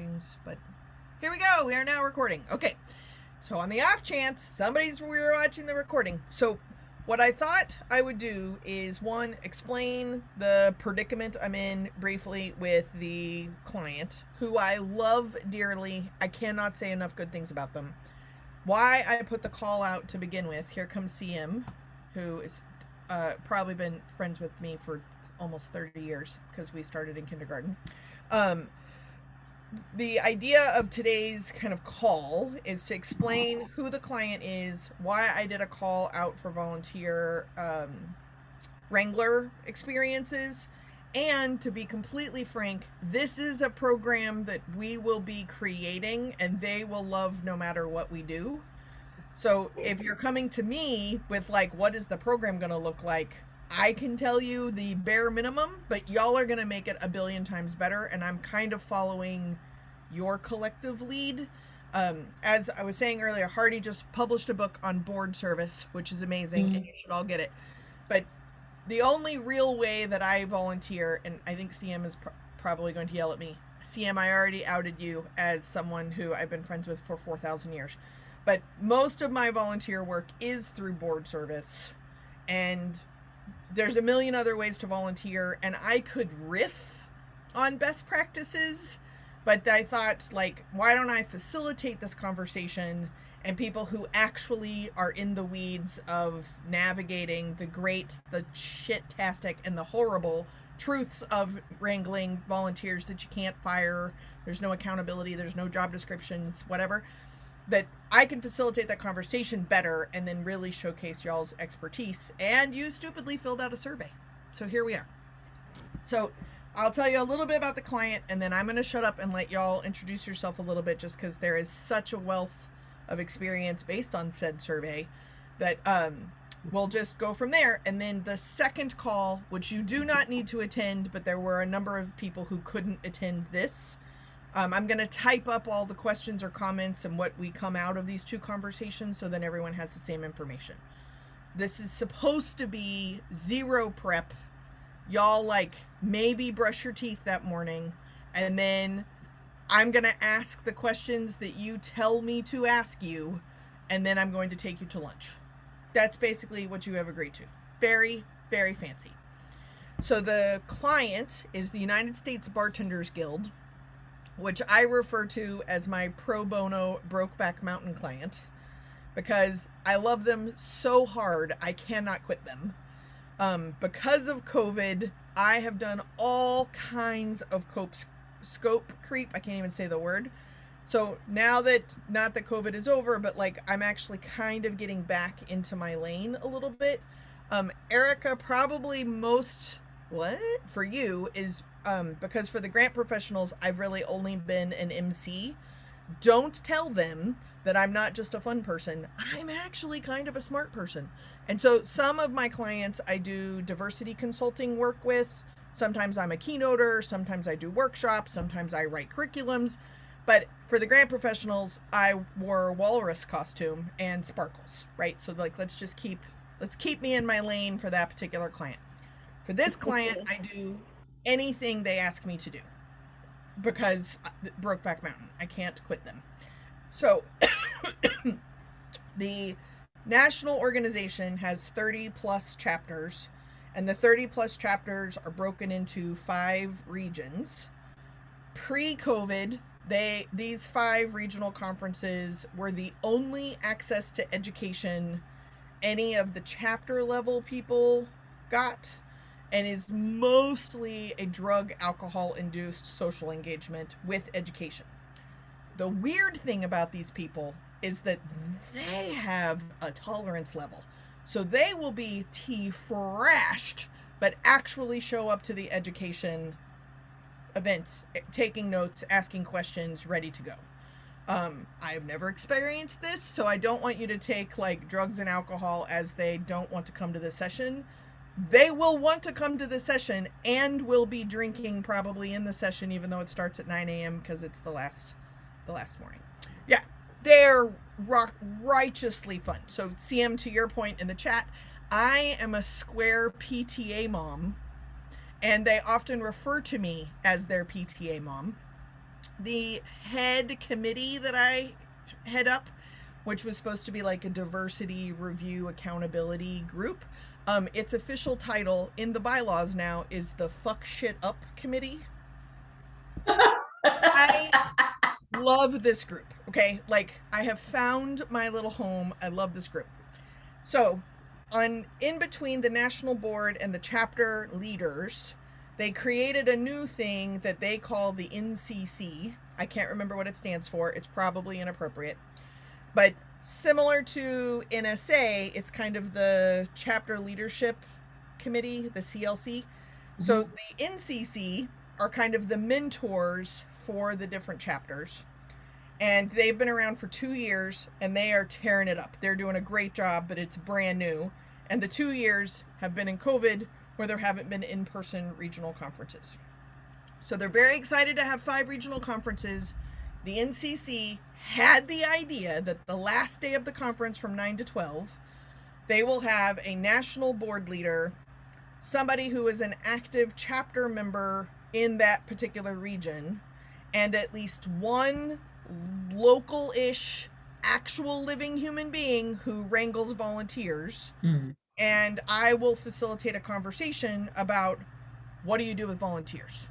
recordings, but here we go. We are now recording. Okay. So on the off chance somebody's watching the recording. So what I thought I would do is, one, explain the predicament I'm in briefly with the client, who I love dearly. I cannot say enough good things about them. Why I put the call out to begin with. Here comes CM, who is probably been friends with me for almost 30 years because we started in kindergarten. The idea of today's kind of call is to explain who the client is, why I did a call out for volunteer Wrangler experiences, and to be completely frank, this is a program that we will be creating and they will love no matter what we do. So if you're coming to me with like, what is the program going to look like? I can tell you the bare minimum, but y'all are going to make it a billion times better. And I'm kind of following your collective lead. As I was saying earlier, Hardy just published a book on board service, which is amazing, and you should all get it. But the only real way that I volunteer, and I think CM is probably going to yell at me. CM, I already outed you as someone who I've been friends with for 4,000 years. But most of my volunteer work is through board service. And there's a million other ways to volunteer, and I could riff on best practices, but I thought, like, why don't I facilitate this conversation, and people who actually are in the weeds of navigating the great, the shit-tastic, and the horrible truths of wrangling volunteers that you can't fire, there's no accountability, there's no job descriptions, whatever, that I can facilitate that conversation better and then really showcase y'all's expertise. And you stupidly filled out a survey. So here we are. So I'll tell you a little bit about the client, and then I'm going to shut up and let y'all introduce yourself a little bit, just because there is such a wealth of experience based on said survey that we'll just go from there. And then the second call, which you do not need to attend, but there were a number of people who couldn't attend this. I'm going to type up all the questions or comments and what we come out of these two conversations, so then everyone has the same information. This is supposed to be zero prep. Y'all, like, maybe brush your teeth that morning, and then I'm going to ask the questions that you tell me to ask you, and then I'm going to take you to lunch. That's basically what you have agreed to. Very, very fancy. So the client is the United States Bartenders Guild, which I refer to as my pro bono Brokeback Mountain client, because I love them so hard I cannot quit them. Because of COVID, I have done all kinds of scope creep. I can't even say the word. So now that, not that COVID is over, but like I'm actually kind of getting back into my lane a little bit. Erika, probably most, what? For you is, because for the grant professionals, I've really only been an MC. Don't tell them that I'm not just a fun person. I'm actually kind of a smart person. And so some of my clients I do diversity consulting work with. Sometimes I'm a keynoter, sometimes I do workshops, sometimes I write curriculums. But for the grant professionals, I wore a walrus costume and sparkles, right? So like, let's keep me in my lane for that particular client. For this client, I do anything they ask me to do, because Brokeback Mountain, I can't quit them. So the national organization has 30 plus chapters, and the 30 plus chapters are broken into 5 regions. Pre-COVID, these 5 regional conferences were the only access to education any of the chapter level people got, and is mostly a drug, alcohol-induced social engagement with education. The weird thing about these people is that they have a tolerance level. So they will be tea-thrashed, but actually show up to the education events, taking notes, asking questions, ready to go. I have never experienced this, so I don't want you to take like drugs and alcohol as they don't want to come to the session. They will want to come to the session and will be drinking probably in the session, even though it starts at 9 a.m. because it's the last morning. Yeah, they're righteously fun. So CM, to your point in the chat, I am a square PTA mom, and they often refer to me as their PTA mom. The head committee that I head up, which was supposed to be like a diversity review accountability group, its official title in the bylaws now is the Fuck Shit Up Committee. I love this group, okay? Like, I have found my little home. I love this group. So, in between the national board and the chapter leaders, they created a new thing that they call the NCC. I can't remember what it stands for. It's probably inappropriate. But similar to NSA, it's kind of the chapter leadership committee, the CLC. So the NCC are kind of the mentors for the different chapters. And they've been around for 2 years and they are tearing it up. They're doing a great job, but it's brand new. And the 2 years have been in COVID, where there haven't been in-person regional conferences. So they're very excited to have 5 regional conferences. The NCC had the idea that the last day of the conference from 9 to 12, they will have a national board leader, somebody who is an active chapter member in that particular region, and at least one local-ish actual living human being who wrangles volunteers. And I will facilitate a conversation about what do you do with volunteers.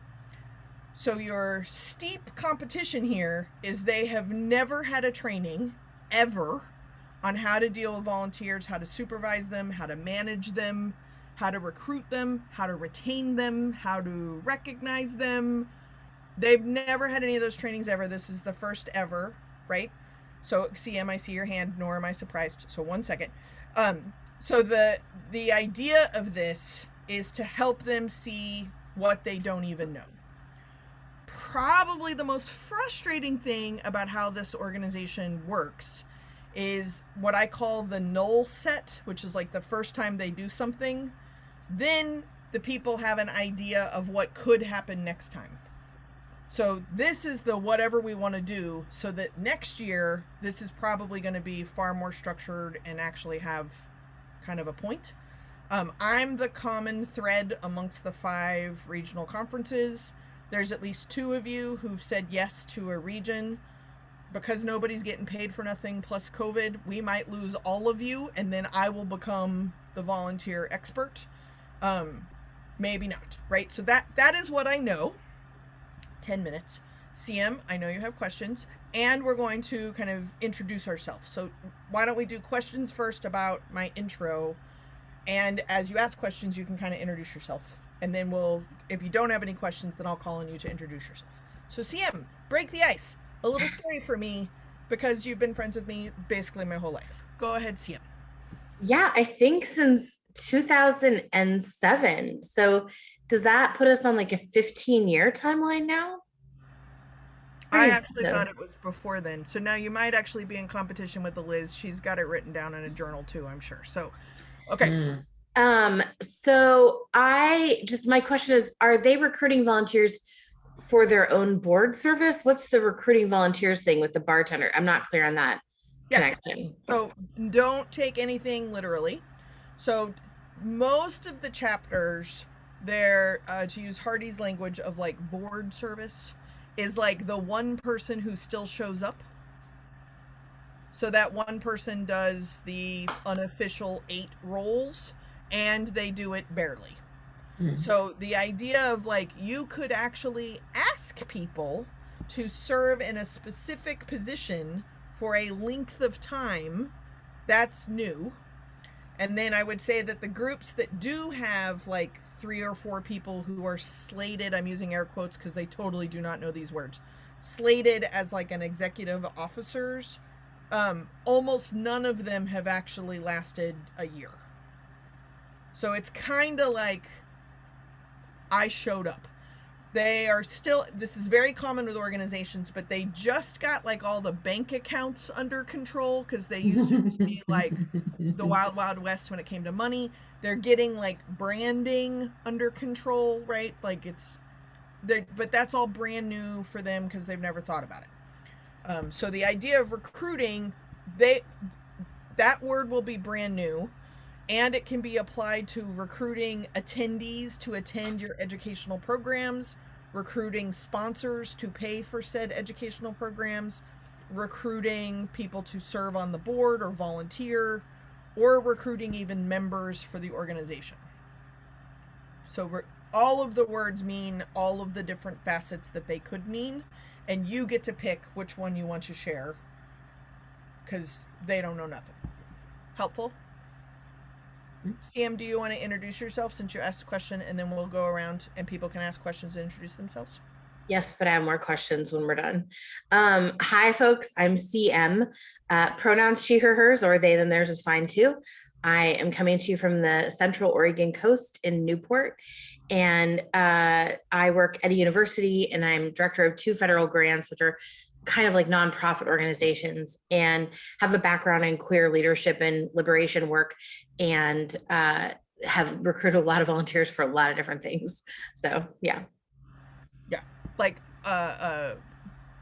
So your steep competition here is they have never had a training ever on how to deal with volunteers, how to supervise them, how to manage them, how to recruit them, how to retain them, how to recognize them. They've never had any of those trainings ever. This is the first ever, right? So CM, I see your hand, nor am I surprised. So 1 second. So the idea of this is to help them see what they don't even know. Probably the most frustrating thing about how this organization works is what I call the null set, which is like the first time they do something, then the people have an idea of what could happen next time. So this is the whatever we want to do, so that next year this is probably going to be far more structured and actually have kind of a point. I'm the common thread amongst the 5 regional conferences. There's at least 2 of you who've said yes to a region. Because nobody's getting paid for nothing plus COVID, we might lose all of you, and then I will become the volunteer expert. Maybe not, right? So that is what I know. 10 minutes. CM, I know you have questions, and we're going to kind of introduce ourselves. So why don't we do questions first about my intro, and as you ask questions, you can kind of introduce yourself. And then if you don't have any questions, then I'll call on you to introduce yourself. So CM, break the ice. A little scary for me because you've been friends with me basically my whole life. Go ahead, CM. Yeah, I think since 2007. So does that put us on like a 15-year timeline now? I actually thought it was before then. So now you might actually be in competition with Eliz. She's got it written down in a journal too, I'm sure. So, okay. So my question is, are they recruiting volunteers for their own board service? What's the recruiting volunteers thing with the bartender? I'm not clear on that connection. So don't take anything literally. So most of the chapters, they're, to use Hardy's language of like board service, is like the one person who still shows up. So that one person does the unofficial 8 roles, and they do it barely. So the idea of like, you could actually ask people to serve in a specific position for a length of time, that's new. And then I would say that the groups that do have like 3 or 4 people who are slated, I'm using air quotes because they totally do not know these words, slated as like an executive officers, almost none of them have actually lasted a year. So it's kind of like, I showed up. They are still, this is very common with organizations, but they just got like all the bank accounts under control because they used to be like the wild, wild west when it came to money. They're getting like branding under control, right? Like but that's all brand new for them because they've never thought about it. So the idea of recruiting, that word will be brand new. And it can be applied to recruiting attendees to attend your educational programs, recruiting sponsors to pay for said educational programs, recruiting people to serve on the board or volunteer, or recruiting even members for the organization. So all of the words mean all of the different facets that they could mean, and you get to pick which one you want to share because they don't know nothing. Helpful? CM, do you want to introduce yourself since you asked a question, and then we'll go around and people can ask questions and introduce themselves? Yes, but I have more questions when we're done. Hi, folks. I'm CM. Pronouns she, her, hers, or they, them, theirs is fine too. I am coming to you from the Central Oregon coast in Newport, and I work at a university, and I'm director of 2 federal grants, which are kind of like nonprofit organizations, and have a background in queer leadership and liberation work, and have recruited a lot of volunteers for a lot of different things. So yeah. Yeah, like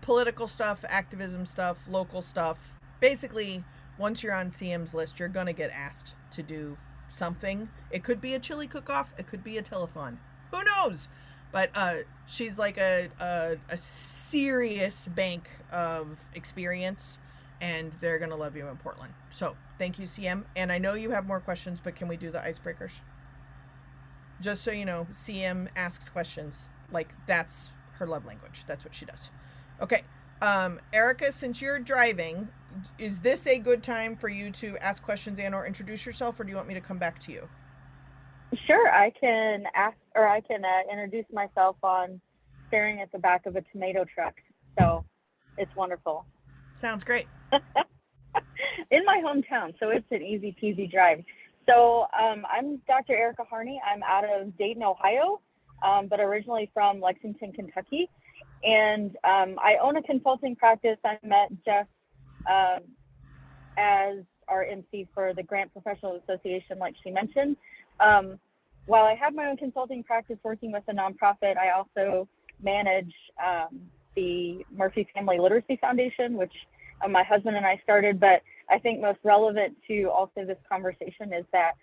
political stuff, activism stuff, local stuff. Basically, once you're on CM's list, you're gonna get asked to do something. It could be a chili cook-off, it could be a telethon. Who knows? But she's like a serious bank of experience, and they're gonna love you in Portland. So thank you, CM. And I know you have more questions, but can we do the icebreakers? Just so you know, CM asks questions. Like, that's her love language. That's what she does. Okay. Erika, since you're driving, is this a good time for you to ask questions and or introduce yourself, or do you want me to come back to you? Sure, I can ask, or I can introduce myself on staring at the back of a tomato truck. So it's wonderful. Sounds great. In my hometown, so it's an easy peasy drive. So I'm Dr. Erika Harney. I'm out of Dayton, Ohio, but originally from Lexington, Kentucky. And I own a consulting practice. I met Jess as our MC for the Grant Professional Association, like she mentioned. While I have my own consulting practice working with a nonprofit, I also manage the Murphy Family Literacy Foundation, which my husband and I started. But I think most relevant to also this conversation is that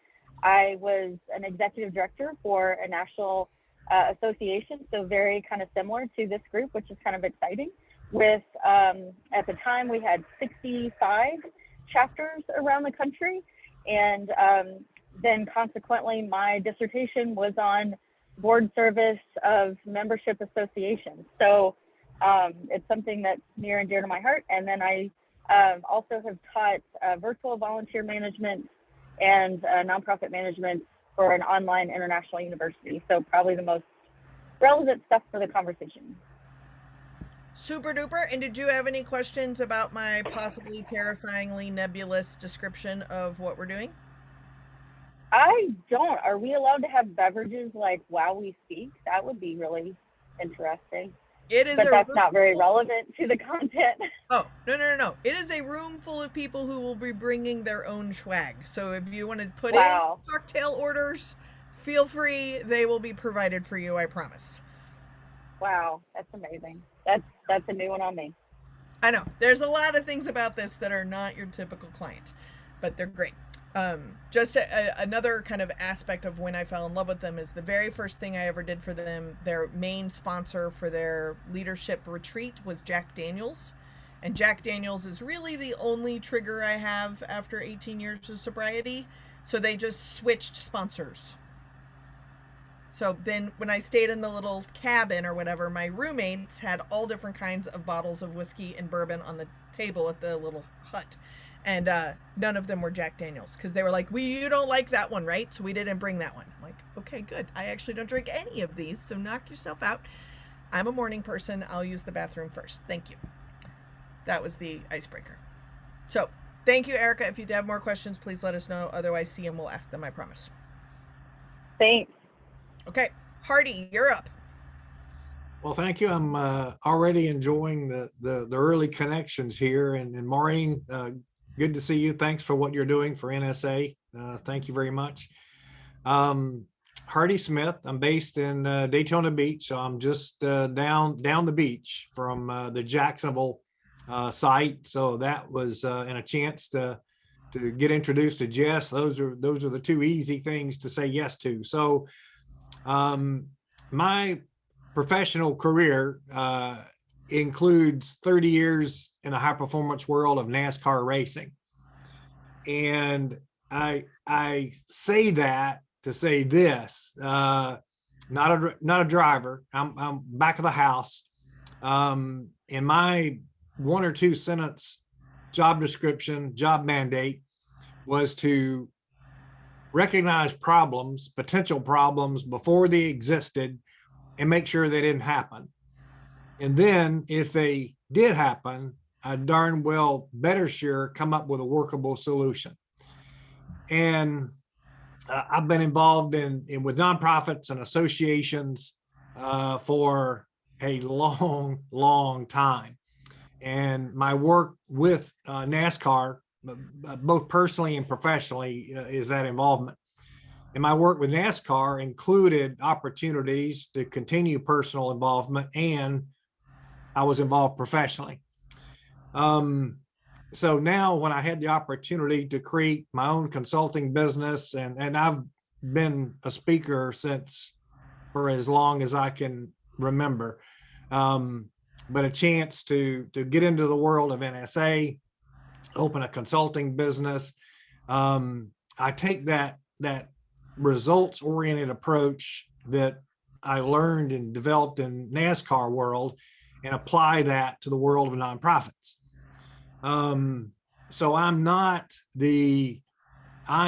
I was an executive director for a national association, so very kind of similar to this group, which is kind of exciting. With at the time we had 65 chapters around the country, and then consequently my dissertation was on board service of membership associations. So it's something that's near and dear to my heart. And then I also have taught virtual volunteer management and nonprofit management for an online international university. So probably the most relevant stuff for the conversation. Super duper. And did you have any questions about my possibly terrifyingly nebulous description of what we're doing? I don't. Are we allowed to have beverages like while we speak? That would be really interesting. It is, but that's not very relevant to the content. Oh, no. It is a room full of people who will be bringing their own swag. So if you want to put in cocktail orders, feel free. They will be provided for you, I promise. Wow, that's amazing. That's a new one on me. I know. There's a lot of things about this that are not your typical client, but they're great. Just another kind of aspect of when I fell in love with them is the very first thing I ever did for them. Their main sponsor for their leadership retreat was Jack Daniels. And Jack Daniels is really the only trigger I have after 18 years of sobriety. So they just switched sponsors. So then when I stayed in the little cabin or whatever, my roommates had all different kinds of bottles of whiskey and bourbon on the table at the little hut. And none of them were Jack Daniels because they were like, you don't like that one, right? So we didn't bring that one. I'm like, okay, good. I actually don't drink any of these, so knock yourself out. I'm a morning person. I'll use the bathroom first. Thank you. That was the icebreaker. So thank you, Erika. If you have more questions, please let us know. Otherwise, CM will ask them, I promise. Thanks. Okay. Hardy, you're up. Well, thank you. I'm already enjoying the early connections here. And Maureen, good to see you. Thanks for what you're doing for NSA. Thank you very much. Hardy Smith. I'm based in Daytona Beach. So I'm just down the beach from the Jacksonville site. So that was and a chance to get introduced to Jess. Those are the two easy things to say yes to. So my professional career includes 30 years in the high performance world of NASCAR racing. And I say that to say this, not a driver. I'm back of the house. In my 1 or 2 sentence job description, job mandate was to recognize problems, potential problems before they existed, and make sure they didn't happen. And then if they did happen, I darn well better sure come up with a workable solution. And I've been involved with nonprofits and associations for a long time. And my work with NASCAR, both personally and professionally, is that involvement. And my work with NASCAR included opportunities to continue personal involvement, and I was involved professionally. So now when I had the opportunity to create my own consulting business, and I've been a speaker for as long as I can remember, but a chance to get into the world of NSA, open a consulting business. I take that results-oriented approach that I learned and developed in NASCAR world and apply that to the world of nonprofits. So I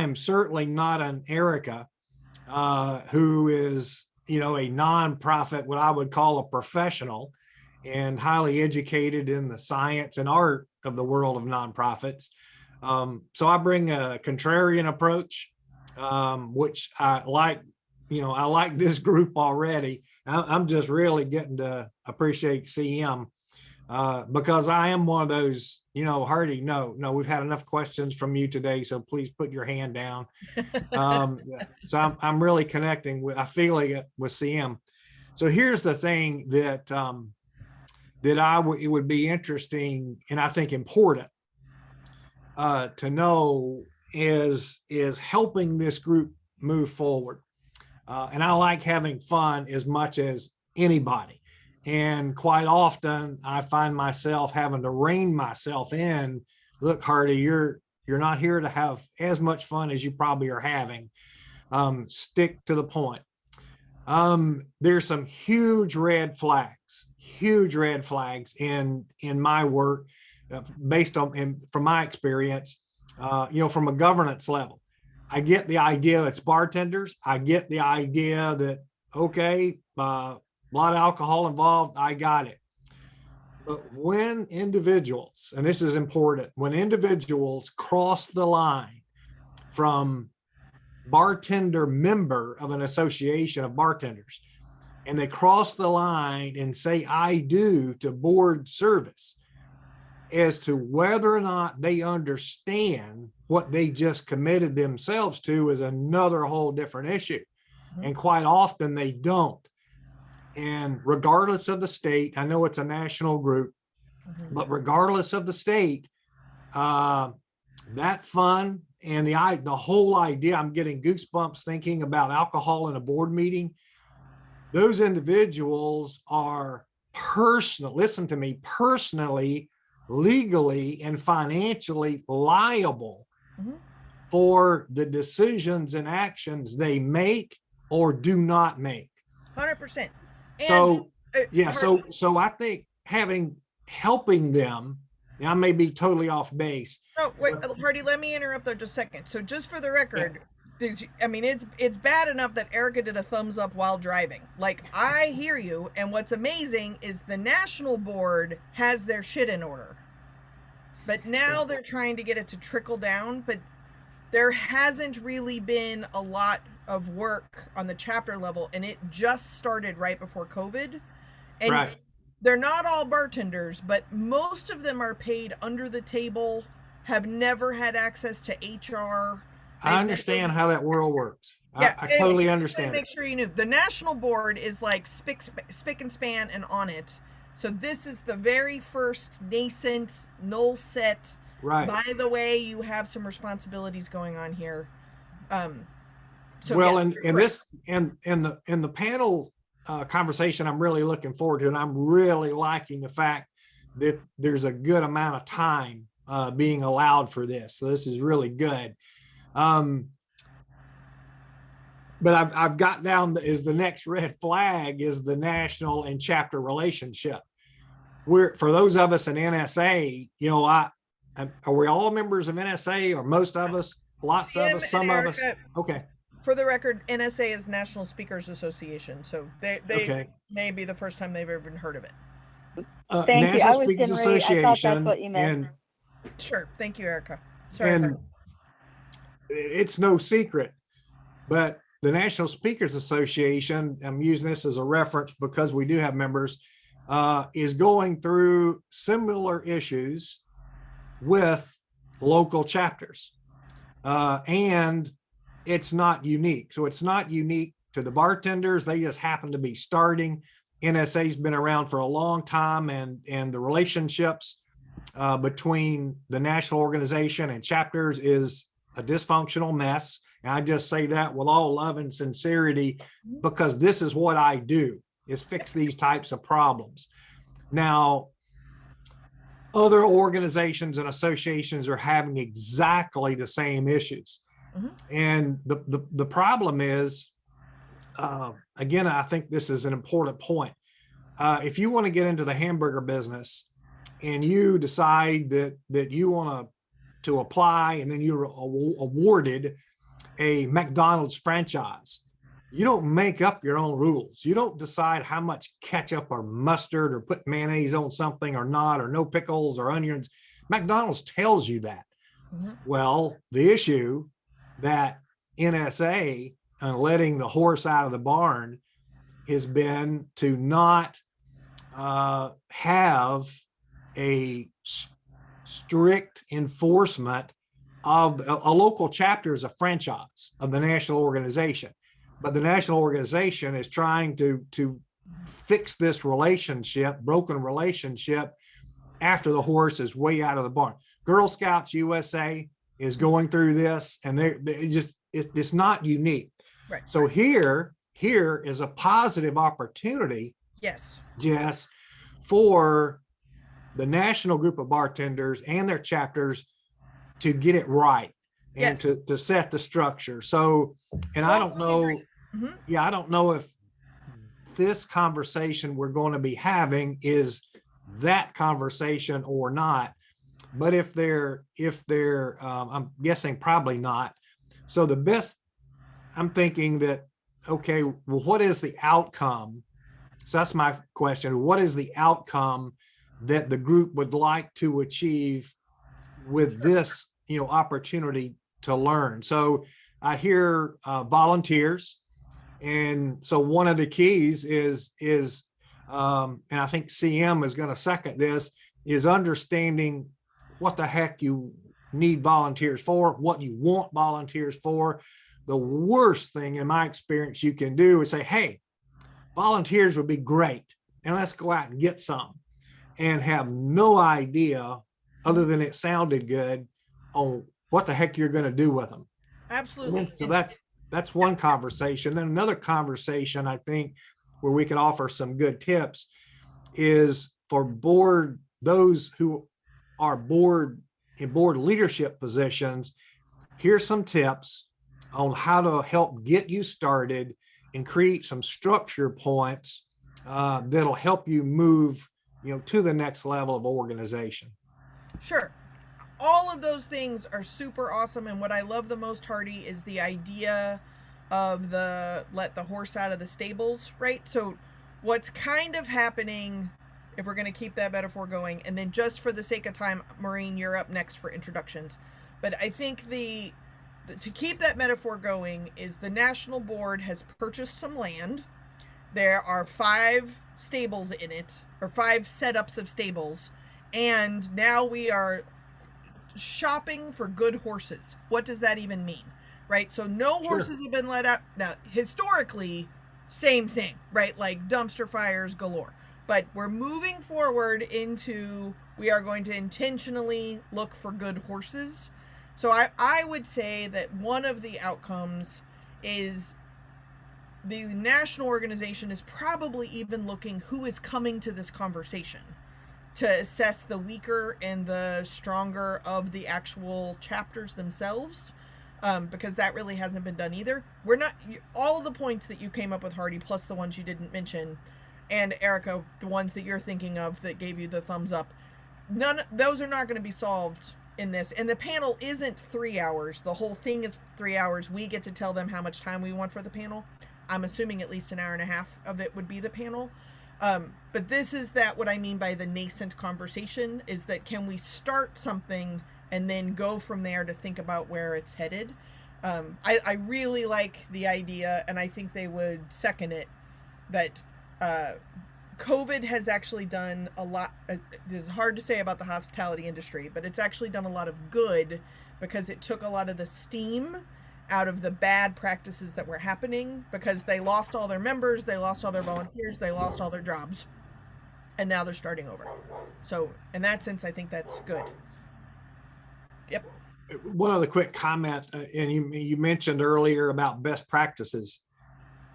am certainly not an Erika, who is, a nonprofit, what I would call a professional and highly educated in the science and art of the world of nonprofits. So I bring a contrarian approach, which I like. I like this group already. I'm just really getting to appreciate CM because I am one of those, Hardy, no, we've had enough questions from you today, so please put your hand down. So I'm really connecting with, I feel it with CM. So here's the thing that it would be interesting and I think important to know is helping this group move forward. And I like having fun as much as anybody. And quite often I find myself having to rein myself in. Look, Hardy, you're not here to have as much fun as you probably are having. Stick to the point. There's some huge red flags in my work based on, from my experience, from a governance level. I get the idea it's bartenders. I get the idea that, okay, a lot of alcohol involved. I got it. But when individuals, and this is important, when individuals cross the line from bartender member of an association of bartenders, and they cross the line and say, I do to board service, as to whether or not they understand what they just committed themselves to is another whole different issue. And quite often they don't. And regardless of the state, I know it's a national group, but regardless of the state, that fun and the whole idea, I'm getting goosebumps thinking about alcohol in a board meeting. Those individuals are personally, legally and financially liable for the decisions and actions they make or do not make. 100%. So I think helping them, I may be totally off base. Oh, wait, Hardy, let me interrupt there just a second. So just for the record, it's bad enough that Erika did a thumbs up while driving. Like, I hear you, and what's amazing is the national board has their shit in order. But now they're trying to get it to trickle down, but there hasn't really been a lot of work on the chapter level, and it just started right before COVID. And they're not all bartenders, but most of them are paid under the table, have never had access to HR. I understand how that world works. Yeah, I totally understand. Make sure you knew. The national board is like spick and span and on it. So this is the very first nascent null set. Right. By the way, you have some responsibilities going on here. So well, and this and the panel conversation I'm really looking forward to, and I'm really liking the fact that there's a good amount of time being allowed for this. So this is really good. But I've got down is the next red flag is the national and chapter relationship. For those of us in NSA, you know, are we all members of NSA, or most of us, lots of us, some of us? Okay. For the record, NSA is National Speakers Association, so they okay. may be the first time they've ever heard of it. Thank National you. I was Speakers getting ready. I thought that's Association, what you meant. Sure. Thank you, Erika. Sorry. And it's no secret, but the National Speakers Association, I'm using this as a reference because we do have members, is going through similar issues with local chapters. And it's not unique. So it's not unique to the bartenders. They just happen to be starting. NSA's been around for a long time, and the relationships between the national organization and chapters is a dysfunctional mess. And I just say that with all love and sincerity, because this is what I do, is fix these types of problems. Now, other organizations and associations are having exactly the same issues. Mm-hmm. And the problem is, again, I think this is an important point. If you want to get into the hamburger business and you decide that you want to apply, and then you're awarded a McDonald's franchise, you don't make up your own rules. You don't decide how much ketchup or mustard or put mayonnaise on something or not, or no pickles or onions. McDonald's tells you that. Mm-hmm. Well, the issue that NSA and letting the horse out of the barn has been to not have a strict enforcement of a local chapter is a franchise of the national organization, but the national organization is trying to fix this broken relationship after the horse is way out of the barn. Girl Scouts USA is going through this, and it's not unique. Right. So here is a positive opportunity. Yes. Jess, for the national group of bartenders and their chapters to get it right and yes. to set the structure. So, and I don't know, mm-hmm. yeah, I don't know if this conversation we're going to be having is that conversation or not, but if they're, I'm guessing probably not. So the best, I'm thinking that, okay, well, what is the outcome? So that's my question. What is the outcome that the group would like to achieve with this, opportunity to learn? So I hear volunteers. And so one of the keys is, and I think CM is going to second this, is understanding what the heck you need volunteers for, what you want volunteers for. The worst thing in my experience you can do is say, hey, volunteers would be great, and let's go out and get some, and have no idea other than it sounded good on what the heck you're going to do with them. Absolutely. So that's one conversation. Then another conversation, I think, where we can offer some good tips is for those who are in board leadership positions. Here's some tips on how to help get you started and create some structure points that'll help you move, to the next level of organization. Sure. All of those things are super awesome. And what I love the most, Hardy, is the idea of let the horse out of the stables, right? So what's kind of happening, if we're going to keep that metaphor going, and then just for the sake of time, Maureen, you're up next for introductions. But I think to keep that metaphor going is the national board has purchased some land. There are 5 stables in it, or 5 setups of stables. And now we are shopping for good horses. What does that even mean? Right? So no horses have been let out. Now, historically, same, right? Like dumpster fires galore. But we're moving forward into, we are going to intentionally look for good horses. So I would say that one of the outcomes is the national organization is probably even looking who is coming to this conversation to assess the weaker and the stronger of the actual chapters themselves, because that really hasn't been done either. We're not, all of the points that you came up with, Hardy, plus the ones you didn't mention, and Erika, the ones that you're thinking of that gave you the thumbs up, those are not going to be solved in this. And the panel isn't 3 hours. The whole thing is 3 hours. We get to tell them how much time we want for the panel. I'm assuming at least an hour and a half of it would be the panel. But this is what I mean by the nascent conversation, is that can we start something and then go from there to think about where it's headed. I really like the idea, and I think they would second it, that COVID has actually done a lot. This is hard to say about the hospitality industry, but it's actually done a lot of good, because it took a lot of the steam out of the bad practices that were happening, because they lost all their members, they lost all their volunteers, they lost all their jobs, and now they're starting over. So in that sense, I think that's good. Yep. One other quick comment, and you mentioned earlier about best practices.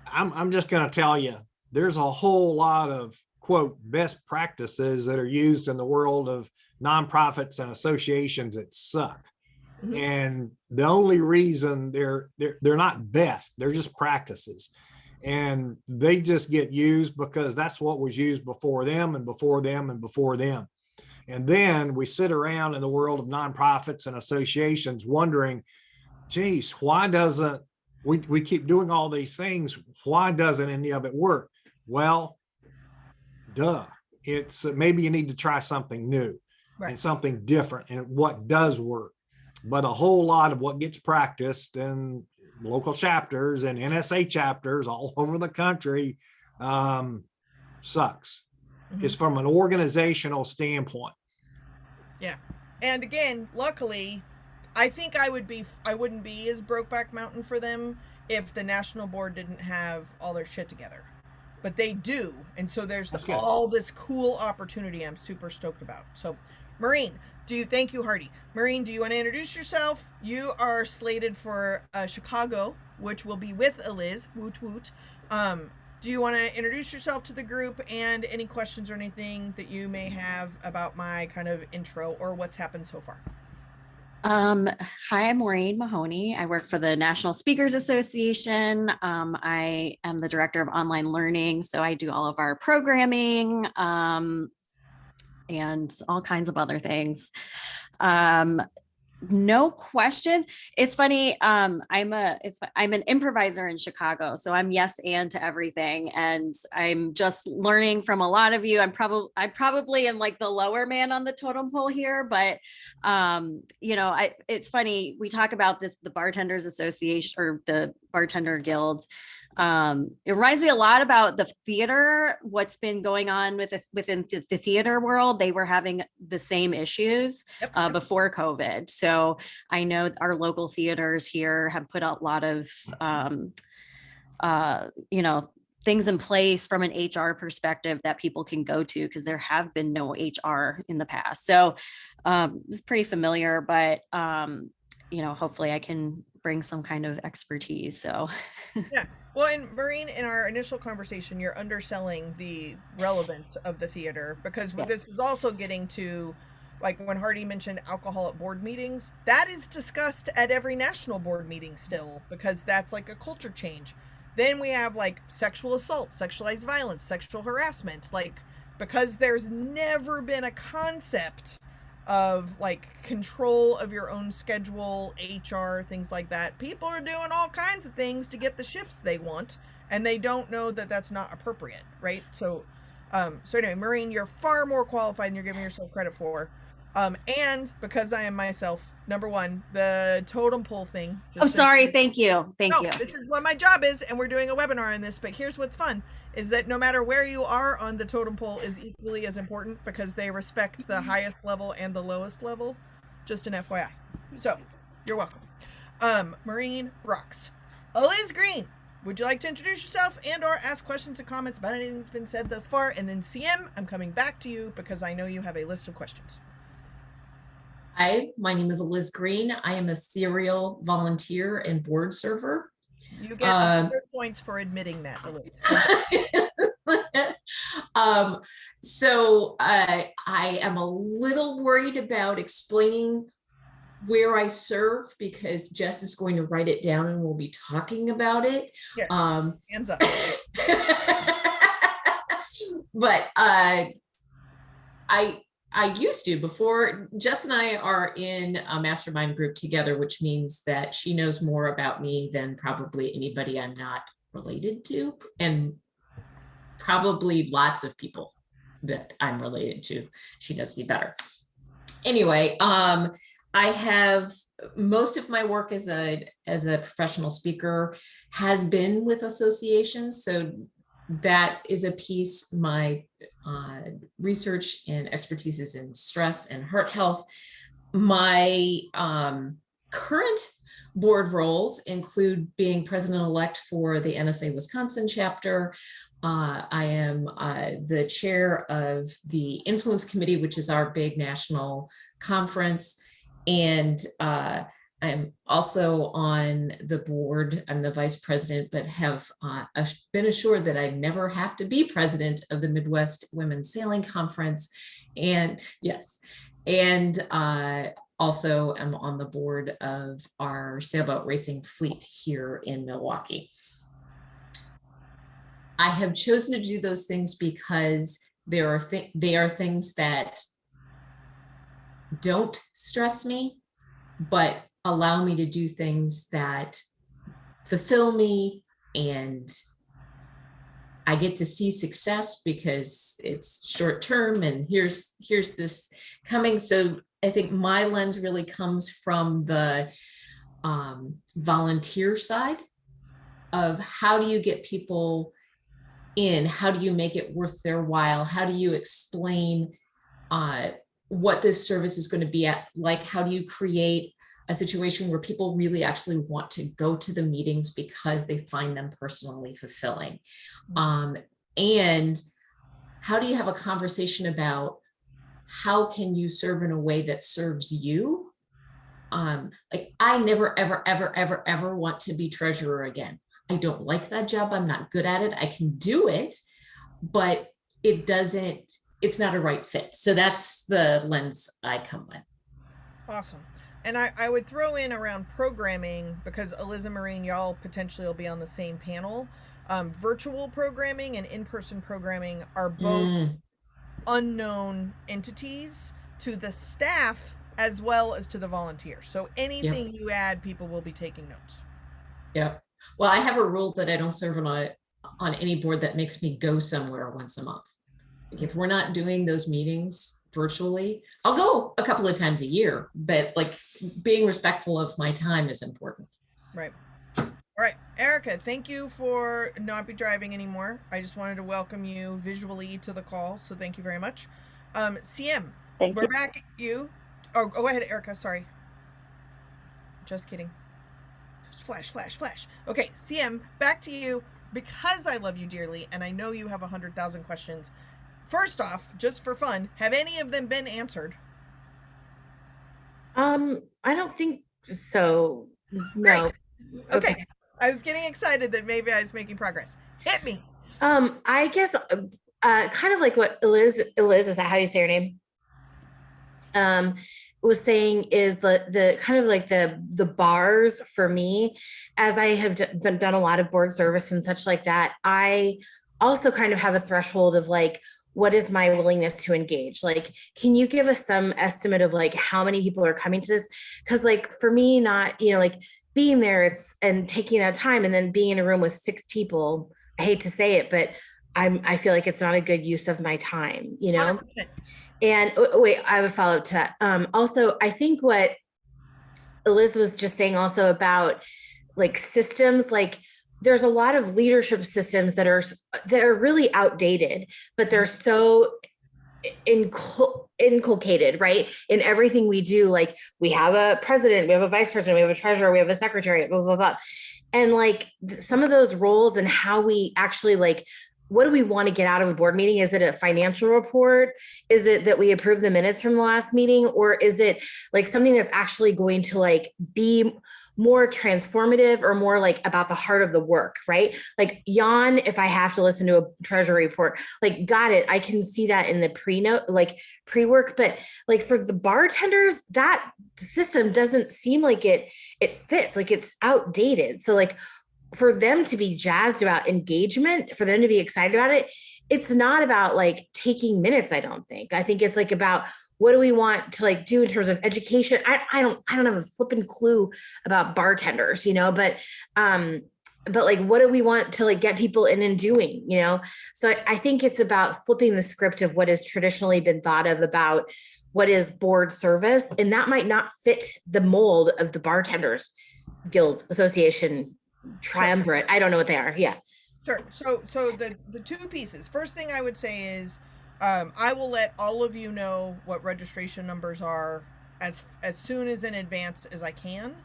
I'm just going to tell you, there's a whole lot of, quote, best practices that are used in the world of nonprofits and associations that suck. Mm-hmm. And the only reason they're not best, they're just practices. And they just get used because that's what was used before them and before them and before them. And then we sit around in the world of nonprofits and associations wondering, geez, why doesn't we keep doing all these things? Why doesn't any of it work? Well, duh. It's maybe you need to try something new, right, and something different, and what does work. But a whole lot of what gets practiced in local chapters and NSA chapters all over the country sucks. Mm-hmm. It's from an organizational standpoint. Yeah. And again, luckily, I think I wouldn't be as Brokeback Mountain for them if the national board didn't have all their shit together. But they do. And so there's all this cool opportunity I'm super stoked about. So, Maureen, thank you, Hardy. Maureen, do you want to introduce yourself? You are slated for Chicago, which will be with Eliz. Woot woot. Do you want to introduce yourself to the group and any questions or anything that you may have about my kind of intro or what's happened so far? Hi, I'm Maureen Mahoney. I work for the National Speakers Association. I am the director of online learning, so I do all of our programming and all kinds of other things. No questions. It's funny. I'm an improviser in Chicago, so I'm yes and to everything, and I'm just learning from a lot of you. I probably am like the lower man on the totem pole here, but it's funny. We talk about this, the Bartenders Association or the Bartender Guild. It reminds me a lot about the theater, what's been going on within the theater world. They were having the same issues before COVID. So I know our local theaters here have put a lot of, things in place from an HR perspective that people can go to, because there have been no HR in the past. So it's pretty familiar, but hopefully I can bring some kind of expertise. So yeah. Well, and Maureen, in our initial conversation, you're underselling the relevance of the theater, because this is also getting to, like when Hardy mentioned alcohol at board meetings, that is discussed at every national board meeting still, because that's like a culture change. Then we have like sexual assault, sexualized violence, sexual harassment, like, because there's never been a concept of like control of your own schedule, HR, things like that. People are doing all kinds of things to get the shifts they want, and they don't know that that's not appropriate, right? So anyway, Maureen, you're far more qualified than you're giving yourself credit for. And because I am myself, number one, the totem pole thing. Sorry. Thank you. Thank you. This is what my job is, and we're doing a webinar on this, but here's what's fun, is that no matter where you are on the totem pole is equally as important, because they respect the highest level and the lowest level. Just an FYI. So, you're welcome. Maureen rocks. Eliz Green, would you like to introduce yourself and or ask questions and comments about anything that's been said thus far? And then CM, I'm coming back to you because I know you have a list of questions. Hi, my name is Eliz Green. I am a serial volunteer and board server You get 100 points for admitting that, Eliz. So I am a little worried about explaining where I serve because Jess is going to write it down and we'll be talking about it. Yeah, hands up. But I used to before. Jess and I are in a mastermind group together, which means that she knows more about me than probably anybody I'm not related to, and probably lots of people that I'm related to. She knows me better. Anyway, I have most of my work as a professional speaker has been with associations. So that is a piece. My research and expertise is in stress and heart health. My current board roles include being president-elect for the NSA Wisconsin chapter. I am the chair of the Influence Committee, which is our big national conference. And I'm also on the board. I'm the vice president, but have been assured that I never have to be president of the Midwest Women's Sailing Conference. And yes, and also I'm on the board of our sailboat racing fleet here in Milwaukee. I have chosen to do those things because they are things that don't stress me, but allow me to do things that fulfill me, and I get to see success because it's short term and here's this coming. So I think my lens really comes from the volunteer side of how do you get people in, how do you make it worth their while, how do you explain what this service is going to be like, how do you create a situation where people really actually want to go to the meetings because they find them personally fulfilling. And how do you have a conversation about how can you serve in a way that serves you? Like I never, ever want to be treasurer again. I don't like that job. I'm not good at it. I can do it, but it's not a right fit. So that's the lens I come with. Awesome. And I would throw in around programming, because Eliz and Maureen, y'all potentially will be on the same panel. Virtual programming and in-person programming are both unknown entities to the staff as well as to the volunteers. So anything you add, people will be taking notes. Yeah. Well, I have a rule that I don't serve on any board that makes me go somewhere once a month. If we're not doing those meetings virtually, I'll go a couple of times a year, but like being respectful of my time is important. Right. All right, Erika, thank you for not be driving anymore. I just wanted to welcome you visually to the call, so thank you very much. CM, we're back at you. Oh, go ahead, Erika, sorry. Just kidding. Flash. Okay, CM, back to you. Because I love you dearly, and I know you have 100,000 questions. First off, just for fun, have any of them been answered? I don't think so. No. Great. Okay. I was getting excited that maybe I was making progress. Hit me. I guess kind of like what Eliz, is that how you say her name? Was saying is the kind of like the bars for me, as I have done a lot of board service and such like that. I also kind of have a threshold of like, what is my willingness to engage? Like, can you give us some estimate of like how many people are coming to this? Because like for me, not, like being there, and taking that time and then being in a room with 6 people, I hate to say it, but I feel like it's not a good use of my time, 100%. And wait, I have a follow-up to that. Also, I think what Eliz was just saying also about like systems, like there's a lot of leadership systems that are really outdated, but they're so inculcated, right? In everything we do, like we have a president, we have a vice president, we have a treasurer, we have a secretary, blah, blah, blah. And like some of those roles and how we actually like what do we want to get out of a board meeting? Is it a financial report? Is it that we approve the minutes from the last meeting? Or is it like something that's actually going to like be more transformative or more like about the heart of the work, right? Like yawn if I have to listen to a treasury report, like got it. I can see that in the pre-note, like pre-work, but like for the bartenders, that system doesn't seem like it fits, like it's outdated. So like for them to be jazzed about engagement, for them to be excited about it, it's not about like taking minutes. I don't think. I think it's like about what do we want to like do in terms of education. I don't have a flipping clue about bartenders, but like what do we want to like get people in and doing, So I think it's about flipping the script of what has traditionally been thought of about what is board service, and that might not fit the mold of the Bartenders Guild Association triumvirate. I don't know what they are. Yeah. Sure. So the two pieces. First thing I would say is I will let all of you know what registration numbers are as soon as in advance as I can.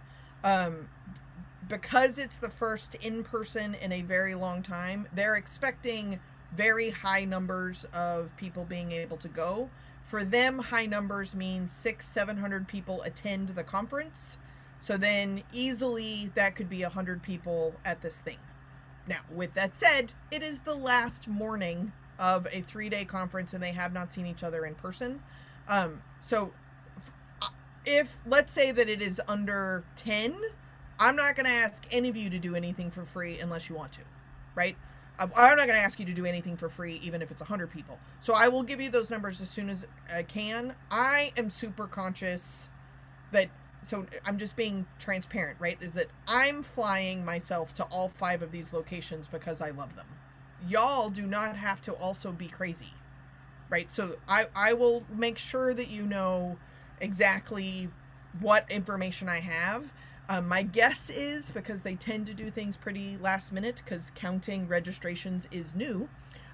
Because it's the first in-person in a very long time, they're expecting very high numbers of people being able to go. For them, high numbers means 600-700 people attend the conference. So then easily that could be 100 people at this thing. Now, with that said, it is the last morning of a 3-day conference and they have not seen each other in person. So if let's say that it is under 10, I'm not going to ask any of you to do anything for free unless you want to, right? I'm not going to ask you to do anything for free, even if it's 100 people. So I will give you those numbers as soon as I can. I am super conscious that, so I'm just being transparent, right? Is that I'm flying myself to all 5 of these locations because I love them. Y'all do not have to also be crazy, right? So I will make sure that you know exactly what information I have. My guess is, because they tend to do things pretty last minute because counting registrations is new,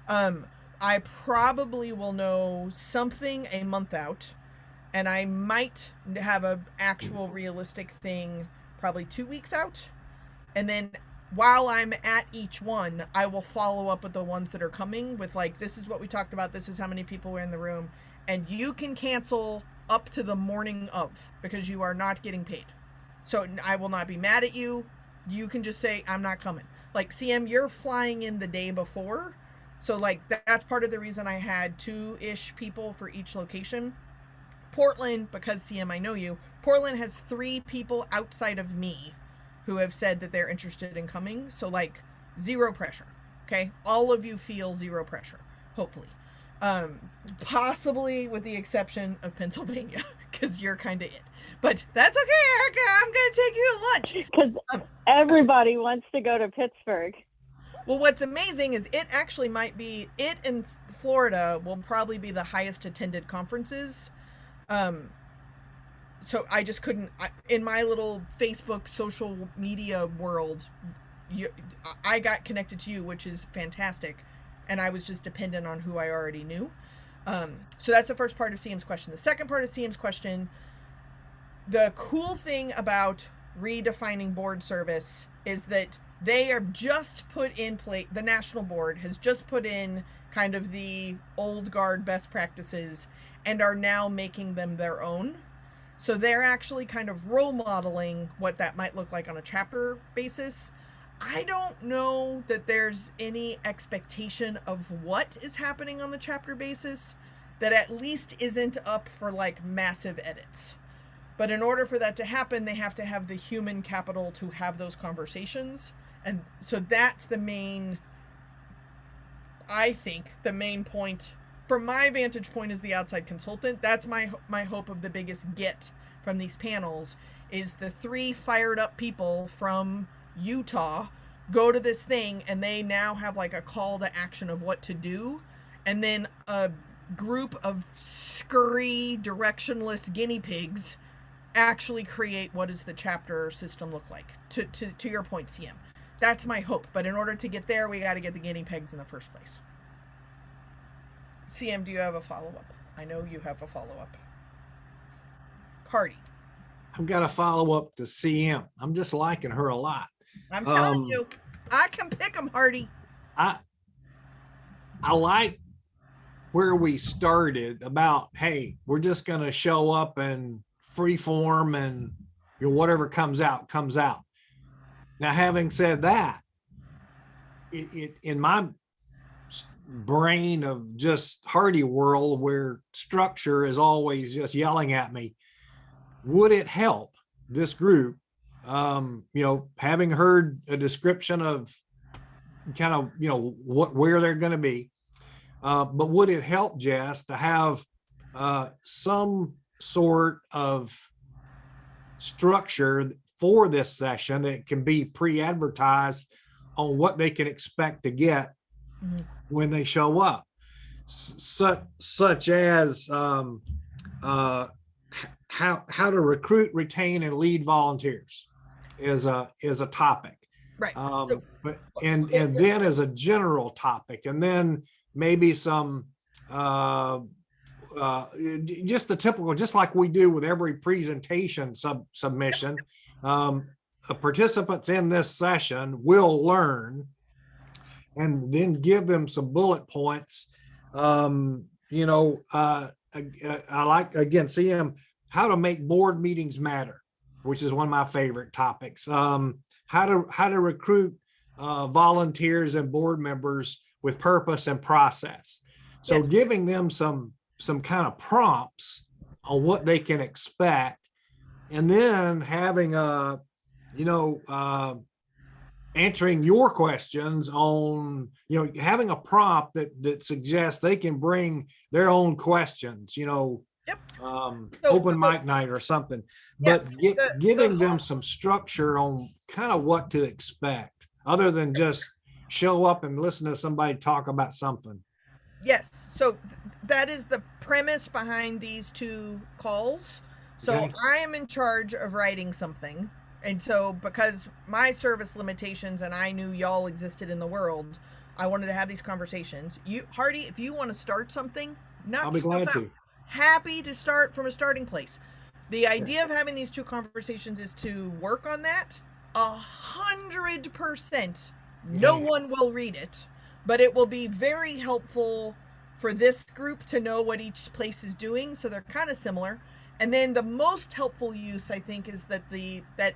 I probably will know something a month out, and I might have an actual realistic thing probably 2 weeks out. And then while I'm at each one, I will follow up with the ones that are coming with like, this is what we talked about, this is how many people were in the room, and you can cancel up to the morning of because you are not getting paid. So I will not be mad at you. You can just say, I'm not coming. Like, CM, you're flying in the day before. So, like, that's part of the reason I had 2-ish people for each location. Portland, because, CM, I know you, Portland has 3 people outside of me who have said that they're interested in coming. So, like, 0 pressure, okay? All of you feel 0 pressure, hopefully. Possibly with the exception of Pennsylvania, because you're kind of it. But that's okay, Erika. I'm going to take you to lunch. Because everybody wants to go to Pittsburgh. Well, what's amazing is it actually might be, it in Florida will probably be the highest attended conferences. So I just couldn't, in my little Facebook social media world, I got connected to you, which is fantastic. And I was just dependent on who I already knew. So that's the first part of CM's question. The second part of CM's question, the cool thing about redefining board service is that they are just put in place, the national board has just put in kind of the old guard best practices and are now making them their own. So they're actually kind of role modeling what that might look like on a chapter basis. I don't know that there's any expectation of what is happening on the chapter basis that at least isn't up for like massive edits. But in order for that to happen, they have to have the human capital to have those conversations. And so that's the main, I think, the main point from my vantage point as the outside consultant. That's my hope of the biggest get from these panels is the 3 fired up people from Utah go to this thing and they now have like a call to action of what to do. And then a group of scurry, directionless guinea pigs actually create what does the chapter system look like, to your point, CM. That's my hope. But in order to get there, we got to get the guinea pigs in the first place. CM, do you have a follow-up? I know you have a follow-up. Hardy. I've got a follow-up to CM. I'm just liking her a lot. I'm telling you, I can pick them, Hardy. I like where we started about, hey, we're just going to show up and free form and whatever comes out, comes out. Now, having said that, it in my brain of just Hardy world where structure is always just yelling at me, would it help this group, having heard a description of kind of, where they're going to be, but would it help, Jess, to have some sort of structure for this session that can be pre-advertised on what they can expect to get when they show up, such as how to recruit, retain, and lead volunteers is a topic, Right. But then as a general topic, and then maybe some just the typical, just like we do with every presentation submission. Participants in this session will learn, and then give them some bullet points. I like, again, CM, how to make board meetings matter, which is one of my favorite topics. How to recruit volunteers and board members with purpose and process. So Yes. giving them some kind of prompts on what they can expect, and then having answering your questions on, having a prompt that suggests they can bring their own questions, Yep. open mic night or something, Yep. but giving them some structure on kind of what to expect, other than just show up and listen to somebody talk about something. Yes. So that is the premise behind these two calls. So Okay. I am in charge of writing something. And so because my service limitations and I knew y'all existed in the world, I wanted to have these conversations. Hardy, if you want to start something, I'll be glad to. Happy to start from a starting place. The idea of having these two conversations is to work on that 100%. No one will read it, but it will be very helpful for this group to know what each place is doing. So they're kind of similar. And then the most helpful use, I think, is that that